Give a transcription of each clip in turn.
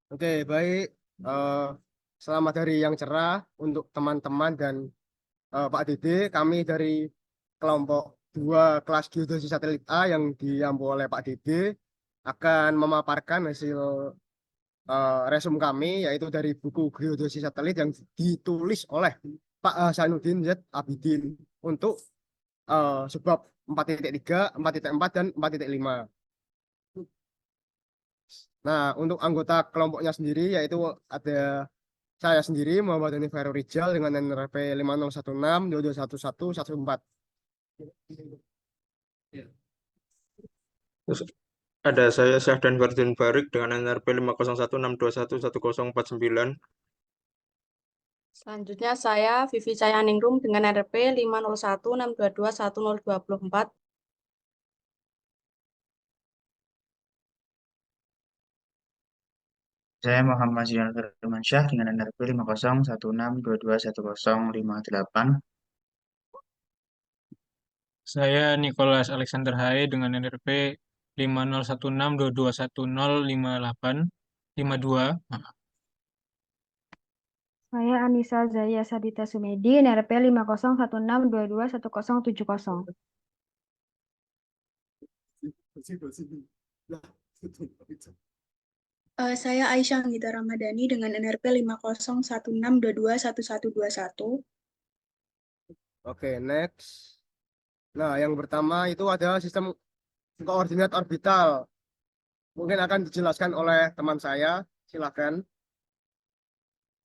Oke, baik. Eh, Selamat hari yang cerah untuk teman-teman dan Pak Dede. Kami dari kelompok 2 kelas geodesis satelit A yang diampu oleh Pak Dede akan memaparkan hasil resum kami, yaitu dari buku geodesis satelit yang ditulis oleh Pak Hasanuddin Z. Abidin untuk sebab 4.3, 4.4, dan 4.5. Nah, untuk anggota kelompoknya sendiri yaitu ada saya sendiri Muhammad Dani Ferro Rijal dengan NRP 5016 221114. Terus ada saya Syahdan Fardin Barik dengan NRP 50162111049. Selanjutnya saya Vivi Cayaningrum dengan NRP 50162211024. Saya Muhammad Zian Firmansyah dengan NRP 50162211058. Saya Nicholas Alexander Hae dengan NRP 501622105852. Saya Anissa Zaya Sadita Sumedi, NRP 5016221070. Saya Aisyah Anggita Ramadhani dengan NRP 5016221121. Oke, next. Nah, yang pertama itu adalah sistem koordinat orbital. Mungkin akan dijelaskan oleh teman saya. Silakan.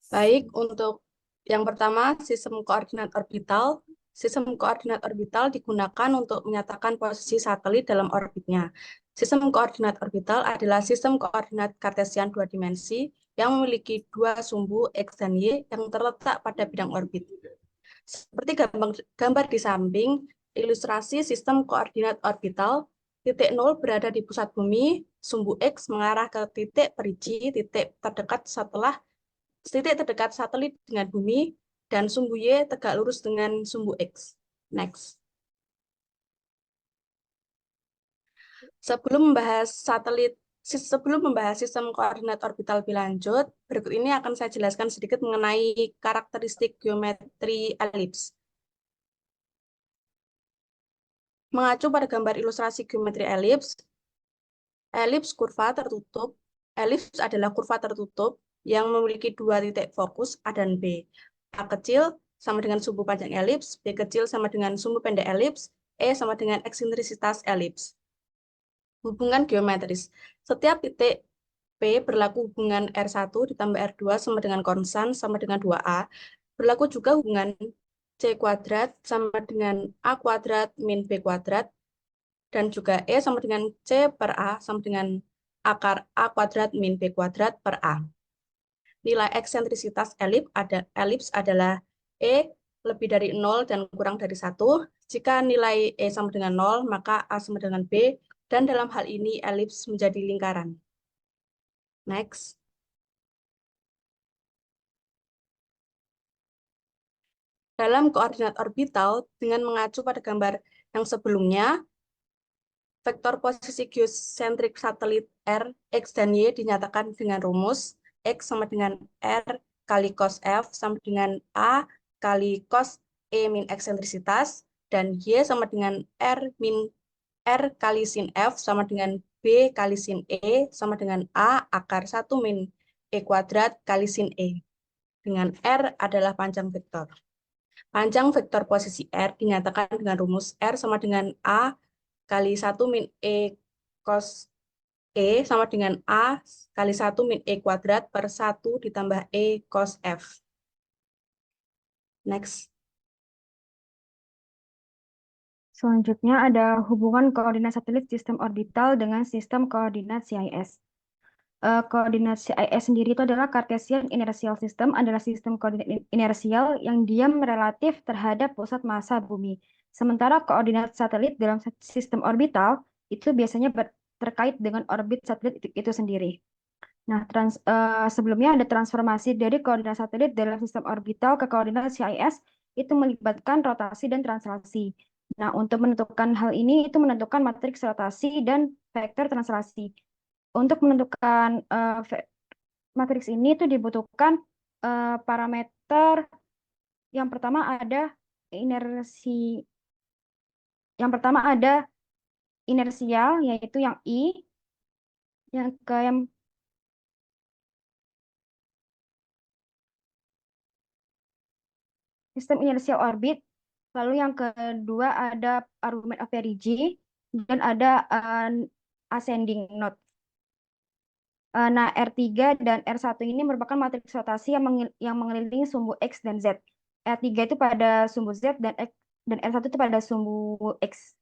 Baik, untuk yang pertama sistem koordinat orbital. Sistem koordinat orbital digunakan untuk menyatakan posisi satelit dalam orbitnya. Sistem koordinat orbital adalah sistem koordinat kartesian 2 dimensi yang memiliki 2 sumbu X dan Y yang terletak pada bidang orbit. Seperti gambar di samping, ilustrasi sistem koordinat orbital, titik 0 berada di pusat bumi, sumbu X mengarah ke titik perigi, titik terdekat satelit dengan bumi, dan sumbu Y tegak lurus dengan sumbu X. Next. Sebelum membahas sistem koordinat orbital lebih lanjut, berikut ini akan saya jelaskan sedikit mengenai karakteristik geometri elips. Mengacu pada gambar ilustrasi geometri elips, elips adalah kurva tertutup yang memiliki 2 titik fokus A dan B. A kecil sama dengan sumbu panjang elips, B kecil sama dengan sumbu pendek elips, E sama dengan eksentrisitas elips. Hubungan geometris. Setiap titik P berlaku hubungan R1 ditambah R2 sama dengan konstan sama dengan 2A. Berlaku juga hubungan C kuadrat sama dengan A kuadrat min B kuadrat. Dan juga E sama dengan C per A sama dengan akar A kuadrat min B kuadrat per A. Nilai eksentrisitas elips adalah E lebih dari 0 dan kurang dari 1. Jika nilai E sama dengan 0, maka A sama dengan B, dan dalam hal ini elips menjadi lingkaran. Next. Dalam koordinat orbital, dengan mengacu pada gambar yang sebelumnya, vektor posisi geosentrik satelit R, X, dan Y dinyatakan dengan rumus X sama dengan R kali cos F sama dengan A kali cos E min eksentrisitas, dan Y sama dengan R kali sin F sama dengan B kali sin E sama dengan A akar 1 min E kuadrat kali sin E. Dengan R adalah panjang vektor. Panjang vektor posisi R dinyatakan dengan rumus R sama dengan A kali 1 min E cos E sama dengan A kali 1 min E kuadrat per 1 ditambah E cos F. Next. Selanjutnya ada hubungan koordinat satelit sistem orbital dengan sistem koordinat CIS. Koordinat CIS sendiri itu adalah Cartesian Inertial System, adalah sistem koordinat inersial yang diam relatif terhadap pusat massa bumi. Sementara koordinat satelit dalam sistem orbital itu biasanya terkait dengan orbit satelit itu sendiri. Nah, sebelumnya ada transformasi dari koordinat satelit dalam sistem orbital ke koordinat CIS itu melibatkan rotasi dan translasi. Nah, untuk menentukan hal ini itu menentukan matriks rotasi dan vektor translasi. Untuk menentukan matriks ini itu dibutuhkan parameter yang pertama ada inersi, yang pertama ada inersial yaitu yang I, yang sistem inersial orbit, lalu yang kedua ada argument of perigee dan ada ascending node. Nah, R3 dan R1 ini merupakan matriks rotasi yang mengelilingi sumbu X dan Z. R3 itu pada sumbu Z dan R1 itu pada sumbu X.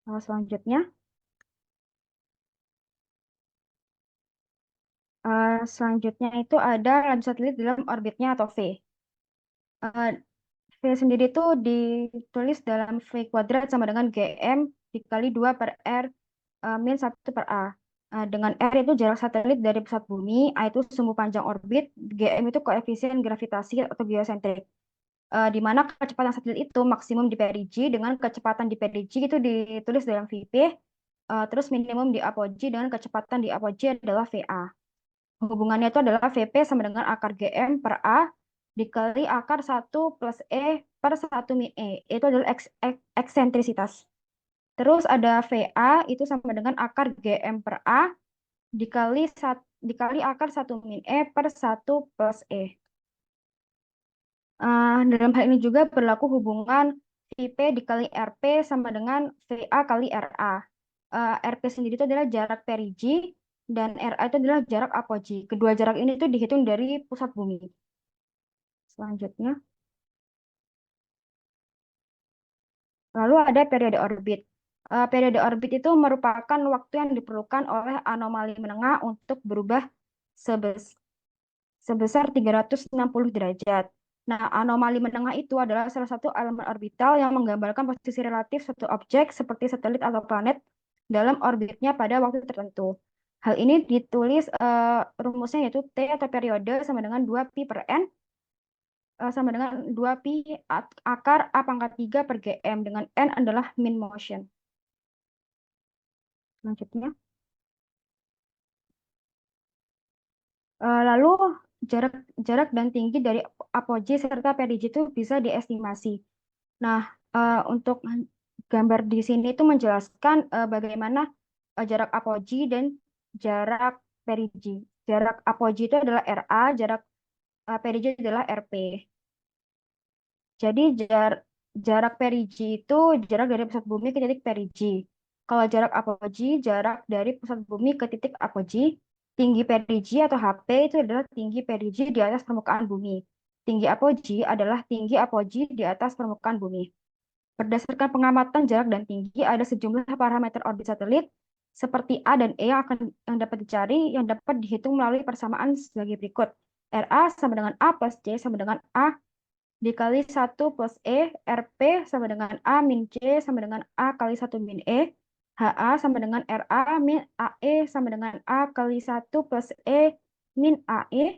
Selanjutnya, itu ada laju satelit dalam orbitnya atau V. V sendiri itu ditulis dalam V kuadrat sama dengan GM dikali 2 per R min 1 per A. Dengan R itu jarak satelit dari pusat bumi, A itu sumbu panjang orbit, GM itu koefisien gravitasi atau geosentrik. Di mana kecepatan satelit itu maksimum di perigee dengan kecepatan di perigee itu ditulis dalam VP, terus minimum di apogee dengan kecepatan di apogee adalah VA. Hubungannya itu adalah VP sama dengan akar GM per A dikali akar 1 plus E per 1 min E. Itu adalah eksentrisitas. Terus ada VA itu sama dengan akar GM per A dikali akar 1 min E per 1 plus E. Dalam hal ini juga berlaku hubungan VP dikali RP sama dengan VA kali RA. RP sendiri itu adalah jarak perigee dan RA itu adalah jarak apogee. Kedua jarak ini itu dihitung dari pusat bumi. Selanjutnya. Lalu ada periode orbit. Periode orbit itu merupakan waktu yang diperlukan oleh anomali menengah untuk berubah sebesar 360 derajat. Nah, anomali menengah itu adalah salah satu elemen orbital yang menggambarkan posisi relatif suatu objek seperti satelit atau planet dalam orbitnya pada waktu tertentu. Hal ini ditulis rumusnya yaitu T atau periode sama dengan 2pi per N sama dengan 2pi akar A pangkat 3 per GM dengan N adalah mean motion. Selanjutnya. Lalu jarak dan tinggi dari apogee serta perigee itu bisa diestimasi. Nah, untuk gambar di sini itu menjelaskan bagaimana jarak apogee dan jarak perigee. Jarak apogee itu adalah RA, jarak perigee adalah RP. Jadi jarak perigee itu jarak dari pusat bumi ke titik perigee. Kalau jarak apogee, jarak dari pusat bumi ke titik apogee. Tinggi perigee atau HP itu adalah tinggi perigee di atas permukaan bumi. Tinggi apogee adalah tinggi apogee di atas permukaan bumi. Berdasarkan pengamatan jarak dan tinggi, ada sejumlah parameter orbit satelit seperti A dan E yang dapat dicari, yang dapat dihitung melalui persamaan sebagai berikut. RA sama dengan A plus C sama dengan A dikali 1 plus E, RP sama dengan A min C sama dengan A kali 1 min E, HA sama dengan RA min AE sama dengan A kali 1 plus E min AE,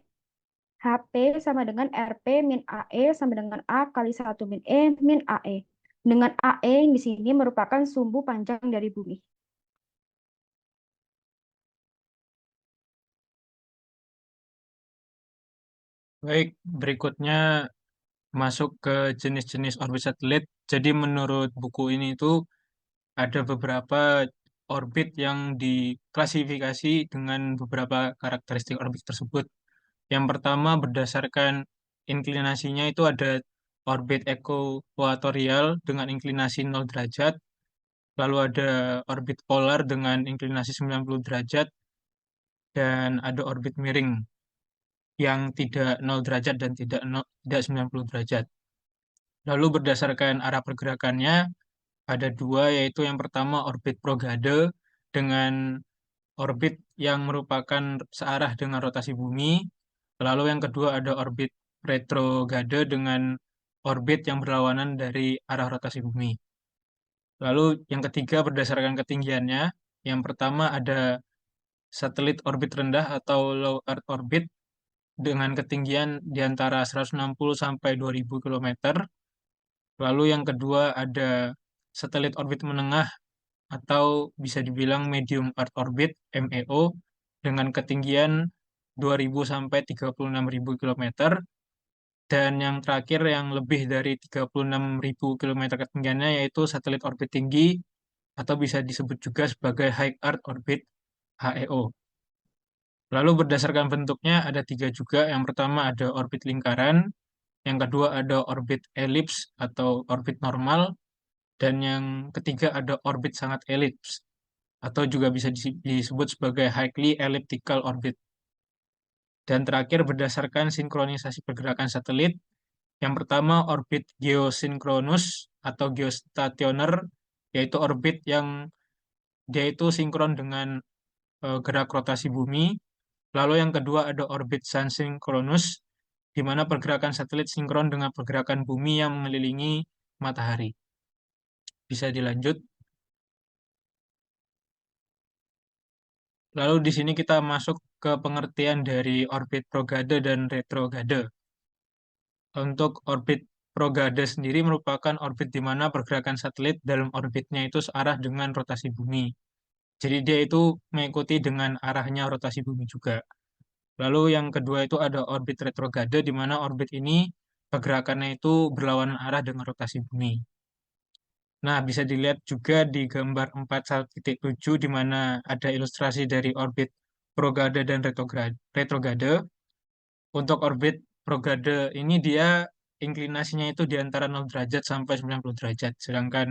HP sama dengan RP min AE sama dengan A kali 1 min E min AE. Dengan AE di sini merupakan sumbu panjang dari bumi. Baik, berikutnya masuk ke jenis-jenis orbit satelit. Jadi menurut buku ini itu ada beberapa orbit yang diklasifikasi dengan beberapa karakteristik orbit tersebut. Yang pertama berdasarkan inklinasinya itu ada orbit ekuatorial dengan inklinasi 0 derajat, lalu ada orbit polar dengan inklinasi 90 derajat, dan ada orbit miring yang tidak 0 derajat dan tidak 90 derajat. Lalu berdasarkan arah pergerakannya, ada dua, yaitu yang pertama orbit prograde dengan orbit yang merupakan searah dengan rotasi bumi. Lalu yang kedua ada orbit retrograde dengan orbit yang berlawanan dari arah rotasi bumi. Lalu yang ketiga berdasarkan ketinggiannya. Yang pertama ada satelit orbit rendah atau low Earth orbit dengan ketinggian di antara 160 sampai 2000 km. Lalu yang kedua ada satelit orbit menengah atau bisa dibilang medium earth orbit (MEO) dengan ketinggian 2.000 sampai 36.000 km. Dan yang terakhir yang lebih dari 36.000 km ketinggiannya yaitu satelit orbit tinggi atau bisa disebut juga sebagai High Earth Orbit (HEO). Lalu berdasarkan bentuknya ada tiga juga. Yang pertama ada orbit lingkaran, yang kedua ada orbit elips atau orbit normal, dan yang ketiga ada orbit sangat elips atau juga bisa disebut sebagai highly elliptical orbit. Dan terakhir berdasarkan sinkronisasi pergerakan satelit, yang pertama orbit geosinkronus atau geostationer, yaitu orbit yang dia itu sinkron dengan gerak rotasi bumi. Lalu yang kedua ada orbit sunsinkronus, di mana pergerakan satelit sinkron dengan pergerakan bumi yang mengelilingi matahari. Bisa dilanjut. Lalu di sini kita masuk ke pengertian dari orbit prograde dan retrograde. Untuk orbit prograde sendiri merupakan orbit di mana pergerakan satelit dalam orbitnya itu searah dengan rotasi bumi. Jadi dia itu mengikuti dengan arahnya rotasi bumi juga. Lalu yang kedua itu ada orbit retrograde, di mana orbit ini pergerakannya itu berlawanan arah dengan rotasi bumi. Nah, bisa dilihat juga di gambar 4.1.7 di mana ada ilustrasi dari orbit prograde dan retrograde. Untuk orbit prograde ini dia inklinasinya itu di antara 0 derajat sampai 90 derajat. Sedangkan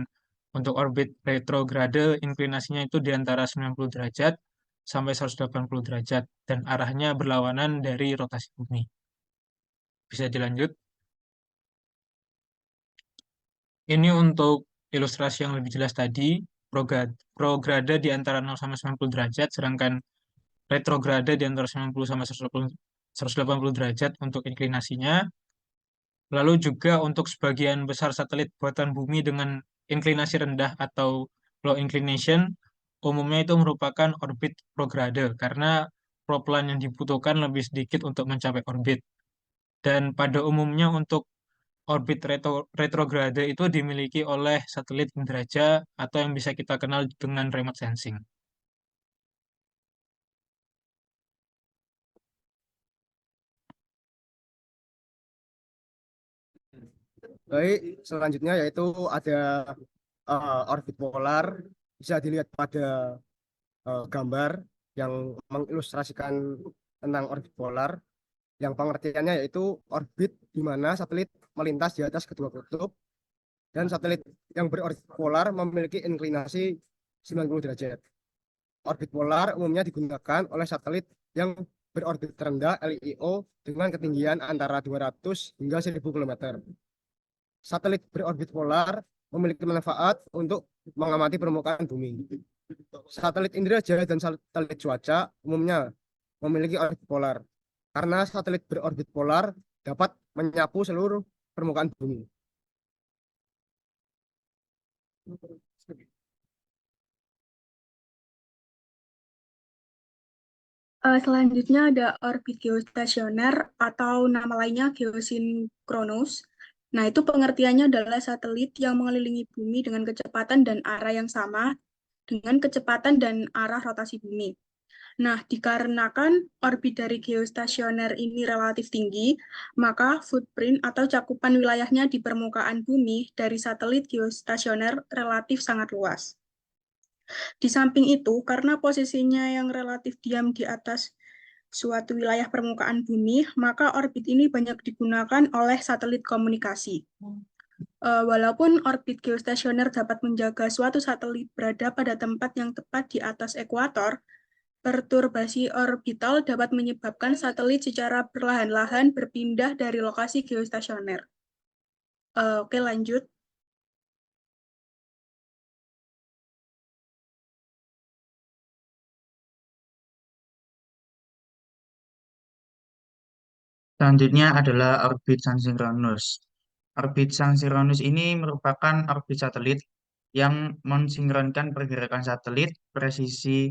untuk orbit retrograde inklinasinya itu di antara 90 derajat sampai 180 derajat dan arahnya berlawanan dari rotasi bumi. Bisa dilanjut. Ini untuk ilustrasi yang lebih jelas tadi, prograde di antara 0 sampai 90 derajat, sedangkan retrograde di antara 90 sampai 180 derajat untuk inklinasinya. Lalu juga untuk sebagian besar satelit buatan bumi dengan inklinasi rendah atau low inclination, umumnya itu merupakan orbit prograde karena propellan yang dibutuhkan lebih sedikit untuk mencapai orbit. Dan pada umumnya untuk orbit retrograde itu dimiliki oleh satelit penjelaja atau yang bisa kita kenal dengan remote sensing. Baik, selanjutnya yaitu ada orbit polar. Bisa dilihat pada gambar yang mengilustrasikan tentang orbit polar. Yang pengertiannya yaitu orbit di mana satelit melintas di atas kedua kutub dan satelit yang berorbit polar memiliki inklinasi 90 derajat. Orbit polar umumnya digunakan oleh satelit yang berorbit rendah (LEO) dengan ketinggian antara 200 hingga 1000 km. Satelit berorbit polar memiliki manfaat untuk mengamati permukaan bumi. Satelit indrajaya dan satelit cuaca umumnya memiliki orbit polar karena satelit berorbit polar dapat menyapu seluruh permukaan bumi. Selanjutnya ada orbit geostasioner atau nama lainnya geosinkronus. Nah, itu pengertiannya adalah satelit yang mengelilingi bumi dengan kecepatan dan arah yang sama dengan kecepatan dan arah rotasi bumi. Nah, dikarenakan orbit dari geostasioner ini relatif tinggi, maka footprint atau cakupan wilayahnya di permukaan bumi dari satelit geostasioner relatif sangat luas. Di samping itu, karena posisinya yang relatif diam di atas suatu wilayah permukaan bumi, maka orbit ini banyak digunakan oleh satelit komunikasi. Walaupun orbit geostasioner dapat menjaga suatu satelit berada pada tempat yang tepat di atas ekuator, perturbasi orbital dapat menyebabkan satelit secara perlahan-lahan berpindah dari lokasi geostasioner. Oke, lanjut. Selanjutnya adalah orbit sunsinkronus. Orbit sunsinkronus ini merupakan orbit satelit yang mensinkronkan pergerakan satelit, presisi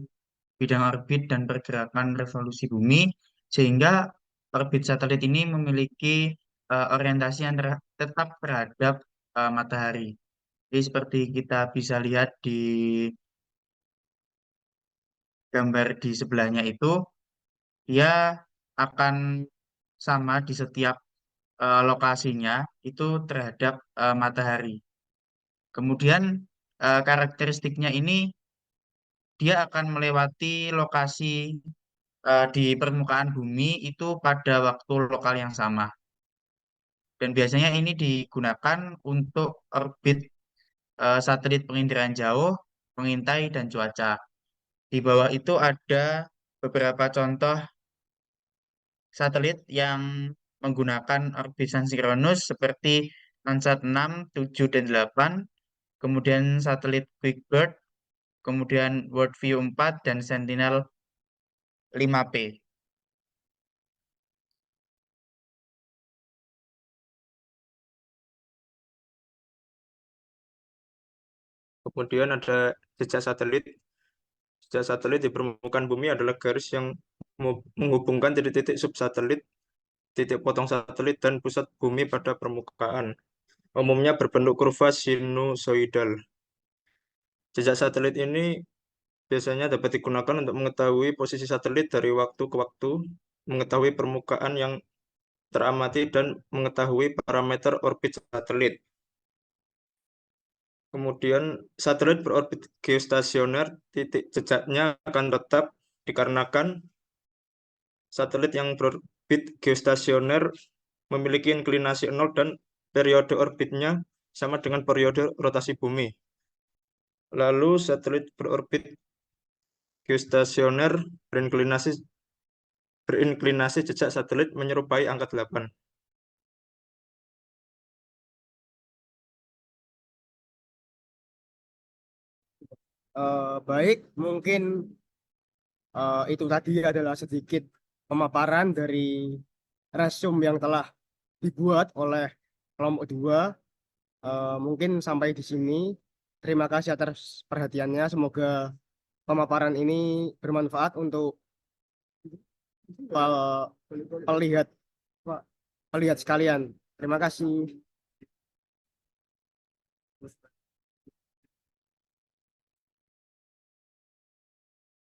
bidang orbit, dan pergerakan revolusi bumi, sehingga orbit satelit ini memiliki orientasi yang tetap terhadap matahari. Jadi seperti kita bisa lihat di gambar di sebelahnya itu, dia akan sama di setiap lokasinya itu terhadap matahari. Kemudian karakteristiknya ini dia akan melewati lokasi di permukaan bumi itu pada waktu lokal yang sama. Dan biasanya ini digunakan untuk orbit satelit penginderaan jauh, pengintai, dan cuaca. Di bawah itu ada beberapa contoh satelit yang menggunakan orbit sinkronus seperti Landsat 6, 7, dan 8, kemudian satelit Big Bird, kemudian Worldview 4, dan Sentinel 5P. Kemudian ada jejak satelit. Jejak satelit di permukaan bumi adalah garis yang menghubungkan titik-titik subsatelit, titik potong satelit, dan pusat bumi pada permukaan. Umumnya berbentuk kurva sinusoidal. Jejak satelit ini biasanya dapat digunakan untuk mengetahui posisi satelit dari waktu ke waktu, mengetahui permukaan yang teramati, dan mengetahui parameter orbit satelit. Kemudian satelit berorbit geostasioner, titik jejaknya akan tetap dikarenakan satelit yang berorbit geostasioner memiliki inklinasi 0 dan periode orbitnya sama dengan periode rotasi bumi. Lalu satelit berorbit geostasioner berinklinasi jejak satelit menyerupai angka 8. Baik, mungkin itu tadi adalah sedikit pemaparan dari resume yang telah dibuat oleh kelompok 2. Mungkin sampai di sini. Terima kasih atas perhatiannya. Semoga pemaparan ini bermanfaat untuk pel- pelihat sekalian. Terima kasih.